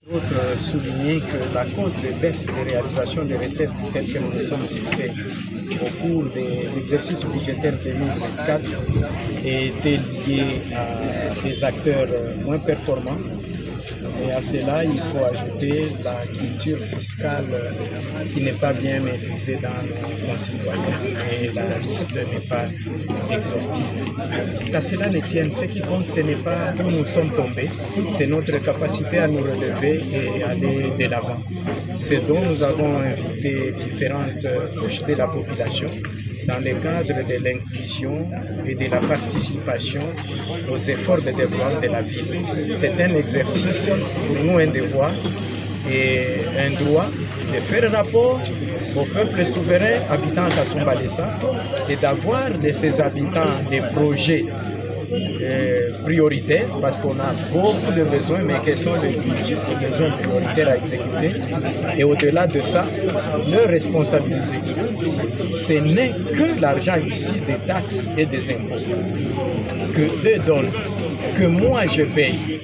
D'autres souligner que la cause de baisse des réalisations des recettes telles que nous nous sommes fixées au cours de l'exercice budgétaire 2024 était liée à des acteurs moins performants. Et à cela, il faut ajouter la culture fiscale qui n'est pas bien maîtrisée dans nos concitoyens et la liste n'est pas exhaustive. Qu'à cela ne tienne, ce qui compte, ce n'est pas où nous sommes tombés, c'est notre capacité à nous relever et aller de l'avant. C'est dont nous avons invité différentes couches de la population dans le cadre de l'inclusion et de la participation aux efforts de développement de la ville. C'est un exercice, pour nous un devoir et un droit de faire rapport au peuple souverain habitant à Kasumbalesa et d'avoir de ses habitants des projets prioritaires, parce qu'on a beaucoup de besoins, mais quels sont les besoins prioritaires à exécuter, et au-delà de ça, le responsabiliser. Ce n'est que l'argent ici des taxes et des impôts que eux donnent, que moi je paye,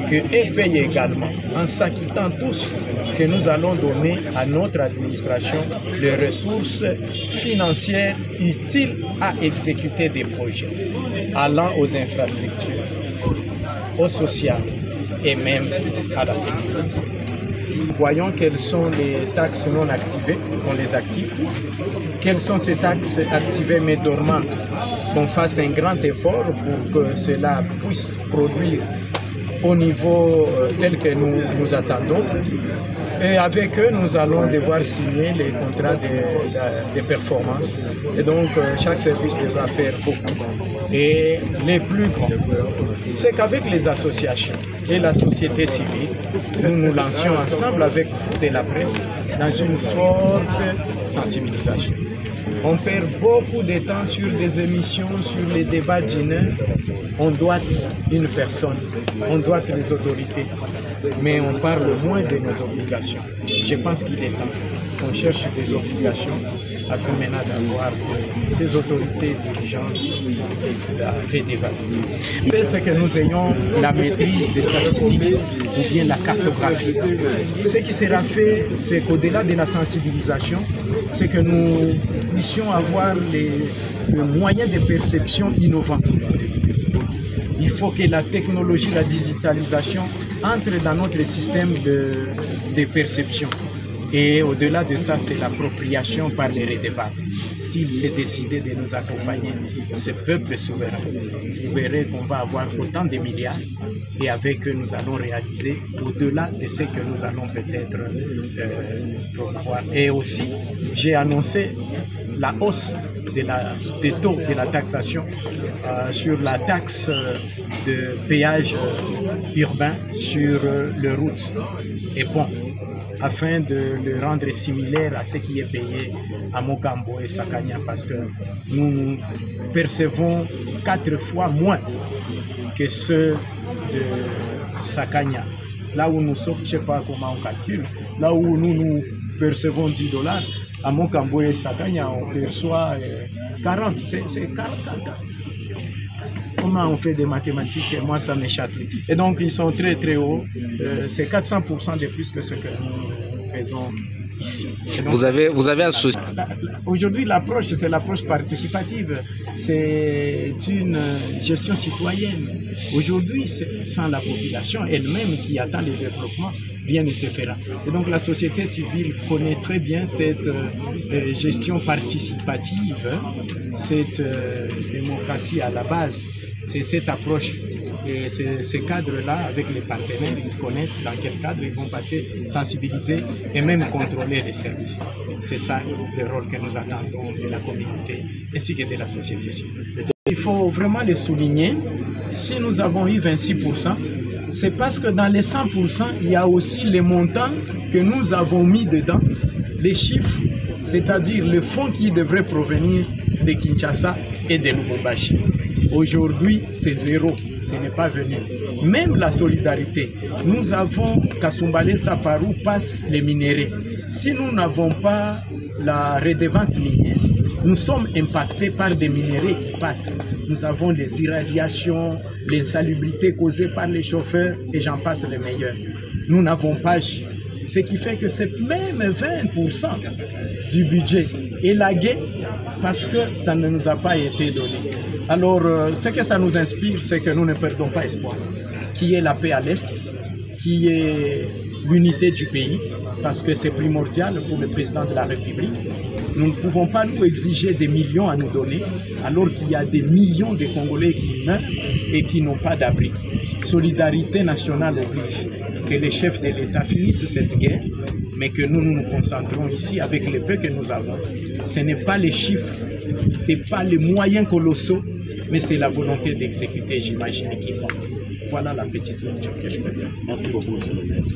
que eux payent également, en s'acquittant tous, que nous allons donner à notre administration les ressources financières utiles à exécuter des projets, allant aux infrastructures, au social et même à la sécurité. Voyons quelles sont les taxes non activées, qu'on les active, quelles sont ces taxes activées mais dormantes, qu'on fasse un grand effort pour que cela puisse produire au niveau tel que nous attendons. Et avec eux, nous allons devoir signer les contrats de performance. Et donc, chaque service devra faire beaucoup. Et les plus grands, c'est qu'avec les associations et la société civile, nous nous lancions ensemble avec vous de la presse dans une forte sensibilisation. On perd beaucoup de temps sur des émissions, sur les débats d'une heure. On doit une personne, on doit les autorités, mais on parle moins de nos obligations. Je pense qu'il est temps qu'on cherche des obligations afin maintenant d'avoir ces autorités dirigeantes et d'évaluer. C'est que nous ayons la maîtrise des statistiques ou bien la cartographie. Ce qui sera fait, c'est qu'au-delà de la sensibilisation, c'est que nous puissions avoir les moyens de perception innovants. Il faut que la technologie, la digitalisation entre dans notre système de perception. Et au-delà de ça, c'est l'appropriation par les redevables. S'il s'est décidé de nous accompagner, ce peuple souverain, vous verrez qu'on va avoir autant de milliards et avec eux, nous allons réaliser au-delà de ce que nous allons peut-être promouvoir. Et aussi, j'ai annoncé la hausse des taux de la taxation sur la taxe de péage urbain sur les routes et ponts, afin de le rendre similaire à ce qui est payé à Mokambo et Sakanya, parce que nous percevons 4 fois moins que ceux de Sakanya. Là où nous sommes, je ne sais pas comment on calcule, là où nous percevons $10, à Mokambo et Sakanya, on perçoit 40, c'est 40. Comment on fait des mathématiques? Moi, ça m'échatouille. Et donc, ils sont très très hauts. C'est 400% de plus que ce que nous faisons ici. Donc, vous avez associé. Aujourd'hui, l'approche, c'est l'approche participative. C'est une gestion citoyenne. Aujourd'hui, sans la population elle-même qui attend le développement, rien ne se fera. Et donc, la société civile connaît très bien cette gestion participative, cette démocratie à la base. C'est cette approche et ce cadre-là, avec les partenaires, ils connaissent dans quel cadre ils vont passer, sensibiliser et même contrôler les services. C'est ça le rôle que nous attendons de la communauté ainsi que de la société civile. Il faut vraiment le souligner, si nous avons eu 26%, c'est parce que dans les 100%, il y a aussi les montants que nous avons mis dedans, les chiffres, c'est-à-dire le fonds qui devrait provenir de Kinshasa et de Lubumbashi. Aujourd'hui, c'est zéro, ce n'est pas venu. Même la solidarité, nous avons Kasumbalesa par où passent les minéraux. Si nous n'avons pas la redevance minière, nous sommes impactés par des minéraux qui passent. Nous avons les irradiations, l'insalubrité causée par les chauffeurs et j'en passe les meilleurs. nous n'avons pas agi. Ce qui fait que c'est même 20% du budget élagué parce que ça ne nous a pas été donné. Alors, ce que ça nous inspire, c'est que nous ne perdons pas espoir, qu'il y ait la paix à l'Est, qu'il y ait l'unité du pays, parce que c'est primordial pour le président de la République. Nous ne pouvons pas nous exiger des millions à nous donner, alors qu'il y a des millions de Congolais qui meurent et qui n'ont pas d'abri. Solidarité nationale oblige que les chefs de l'État finissent cette guerre, mais que nous nous concentrons ici avec le peu que nous avons. Ce n'est pas les chiffres, ce n'est pas les moyens colossaux, mais c'est la volonté d'exécuter, j'imagine, qui compte. Voilà la petite lecture que je peux faire. Merci beaucoup, monsieur.